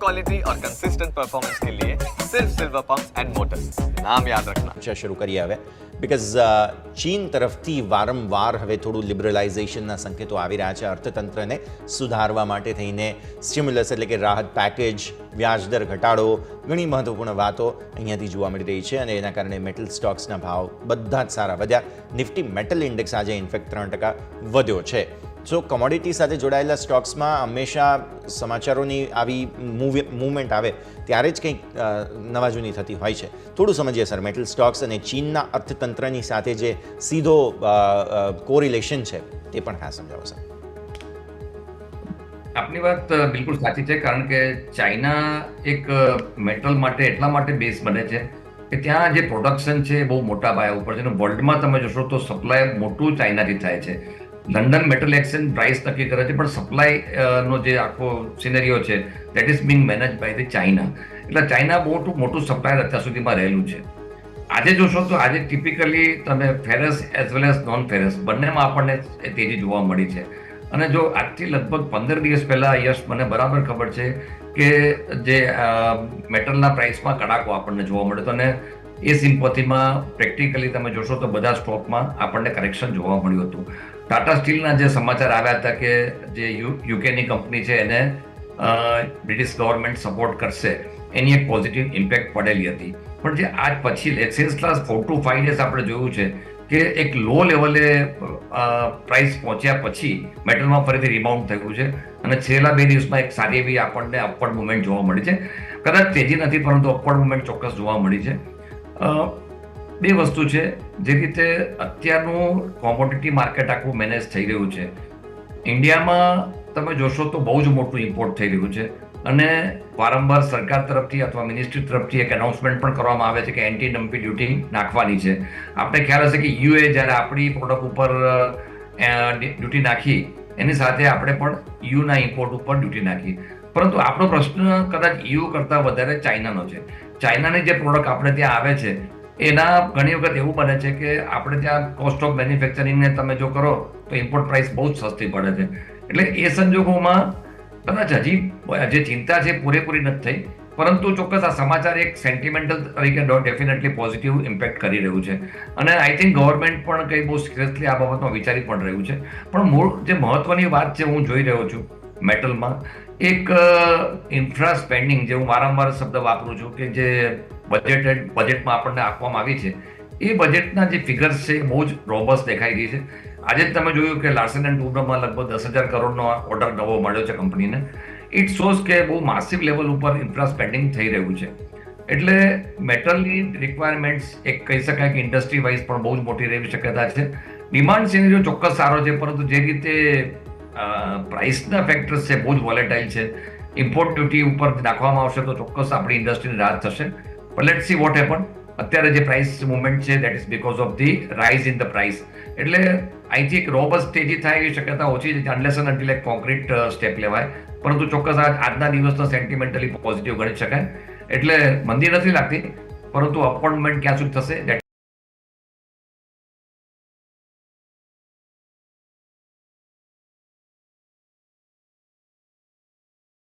Quality और consistent performance के लिए सिर्फ सिल्वर पंप्स एंड मोटर्स, नाम याद रखना। શરૂ કરી હવે બિકોઝ ચીન તરફથી વારંવાર હવે થોડું લિબરલાઇઝેશનના સંકેતો આવી રહ્યા છે અર્થતંત્રને સુધારવા માટે થઈને સ્ટિમ્યુલસ એટલે કે રાહત પેકેજ વ્યાજદર ઘટાડો ઘણી મહત્વપૂર્ણ વાતો અહીંયાથી જોવા મળી રહી છે અને એના કારણે મેટલ સ્ટોક્સના ભાવ બધા જ સારા વધ્યા. નિફ્ટી મેટલ ઇન્ડેક્સ આજે ઇન્ફેક્ટ 3% વધ્યો છે. સો કમોડિટી સાથે જોડાયેલા સ્ટોક્સમાં હંમેશા સમાચારોની આવી મૂવમેન્ટ આવે ત્યારે જ કંઈક નવા જૂની થતી હોય છે. થોડું સમજીએ સર મેટલ સ્ટોક્સ અને ચીનના અર્થતંત્રની સાથે જે સીધો કોરિલેશન છે તે પણ ખાસ સમજાવો સર. આપની વાત બિલકુલ સાચી છે, કારણ કે ચાઇના એક મેટલ માટે એટલા માટે બેઝ બને છે કે ત્યાં જે પ્રોડક્શન છે બહુ મોટા પાયા ઉપર છે અને વર્લ્ડમાં તમે જોશો તો સપ્લાય મોટું ચાઇનાથી થાય છે. લંડન મેટલ એક્સચેન્જ પ્રાઇસ નક્કી કરે છે, પણ સપ્લાયનો જે આખો સિનેરિયો છે that is being managed by the China. એટલે ચાઇના મોટું સપ્લાયર અત્યાર સુધીમાં રહેલું છે. આજે જોશો તો આજે ટિપિકલી તમે ferrous as well as non ferrous બંનેમાં આપણને તેજી જોવા મળી છે. અને જો આજથી લગભગ 15 દિવસ પહેલા યશ મને બરાબર ખબર છે કે જે મેટલના પ્રાઇસમાં કડાકો આપણને જોવા મળ્યો હતો અને એ સિમ્પથીમાં પ્રેક્ટિકલી તમે જોશો તો બધા સ્ટોકમાં આપણને કરેક્શન જોવા મળ્યું હતું. ટાટા સ્ટીલના જે સમાચાર આવ્યા હતા કે જે યુકેની કંપની છે એને બ્રિટિશ ગવર્મેન્ટ સપોર્ટ કરશે એની એક પોઝિટિવ ઇમ્પેક્ટ પડેલી હતી. પણ જે આજ પછી સિન્સ લાસ્ટ 4 to 5 ડેઝ આપણે જોયું છે કે એક લો લેવલે પ્રાઇસ પહોંચ્યા પછી મેટલમાં ફરીથી રિબાઉન્ડ થયું છે અને છેલ્લા 2 દિવસમાં એક સારી એવી આપણને અપવર્ડ મુવમેન્ટ જોવા મળી છે. કદાચ તેજી નથી પરંતુ અપવર્ડ મુવમેન્ટ ચોક્કસ જોવા મળી છે. બે વસ્તુ છે, જે રીતે અત્યારનું કોમોડિટી માર્કેટ આખું મેનેજ થઈ રહ્યું છે. ઇન્ડિયામાં તમે જોશો તો બહુ જ મોટું ઇમ્પોર્ટ થઈ રહ્યું છે અને વારંવાર સરકાર તરફથી અથવા મિનિસ્ટ્રી તરફથી એક એનાઉન્સમેન્ટ પણ કરવામાં આવે છે કે એન્ટી ડમ્પિંગ ડ્યુટી નાખવાની છે. આપણે ખ્યાલ હશે કે યુએ જ્યારે આપણી પ્રોડક્ટ ઉપર ડ્યુટી નાખી એની સાથે આપણે પણ યુના ઇમ્પોર્ટ ઉપર ડ્યુટી નાખી. પરંતુ આપણો પ્રશ્ન કદાચ યુ કરતાં વધારે ચાઇનાનો છે. ચાઇનાની જે પ્રોડક્ટ આપણે ત્યાં આવે છે એના ઘણી વખત એવું બને છે કે આપણે ત્યાં કોસ્ટ ઓફ મેન્યુફેક્ચરિંગને તમે જો કરો તો ઇમ્પોર્ટ પ્રાઇસ બહુ જ સસ્તી પડે છે. એટલે એ સંજોગોમાં કદાચ હજી જે ચિંતા છે પૂરેપૂરી નથી થઈ, પરંતુ ચોક્કસ આ સમાચાર એક સેન્ટિમેન્ટલ તરીકે ડેફિનેટલી પોઝિટિવ ઇમ્પેક્ટ કરી રહ્યું છે અને આઈ થિંક ગવર્મેન્ટ પણ કંઈ બહુ સિરિયસલી આ બાબતમાં વિચારી પણ રહ્યું છે. પણ મૂળ જે મહત્વની વાત છે હું જોઈ રહ્યો છું મેટલમાં એક ઇન્ફ્રા સ્પેન્ડિંગ, જે હું વારંવાર શબ્દ વાપરું છું કે જે બજેટમાં આપણને આપવામાં આવી છે એ બજેટના જે ફિગર્સ છે બહુ જ રોબસ દેખાઈ રહી છે. આજે જ તમે જોયું કે લાર્સન એન્ડ ટુબ્રોમાં લગભગ 10,000 કરોડનો ઓર્ડર નવો મળ્યો છે કંપનીને. ઇટ શોઝ કે બહુ માસિવ લેવલ ઉપર ઇન્ફ્રા સ્પેન્ડિંગ થઈ રહ્યું છે. એટલે મેટલની રિક્વાયરમેન્ટ્સ એક કહી શકાય કે ઇન્ડસ્ટ્રી વાઇઝ પણ બહુ જ મોટી રહેવી શક્યતા છે. ડિમાન્ડ સિનેરિયો ચોક્કસ સારો છે, પરંતુ જે રીતે પ્રાઇસના ફેક્ટર્સ છે બહુ જ વોલેટાઇલ છે. ઇમ્પોર્ટ ડ્યુટી ઉપર નાખવામાં આવશે તો ચોક્કસ આપણી ઇન્ડસ્ટ્રીની રાહત થશે. પણ લેટ્સ સી વોટ હેપન. અત્યારે જે પ્રાઇસ મુવમેન્ટ છે that is because of the rise in the price. એટલે અહીંથી એક રોબસ તેજી થાય એવી શક્યતા ઓછી છે અનલેસ એન્ડ અન્ટિલ એક કોન્ક્રીટ સ્ટેપ લેવાય. પરંતુ ચોક્કસ આજના દિવસનો સેન્ટિમેન્ટલી પોઝિટિવ ગણી શકાય. એટલે મંદી નથી લાગતી, પરંતુ અપોઇન્ટમેન્ટ ક્યાં સુધી થશે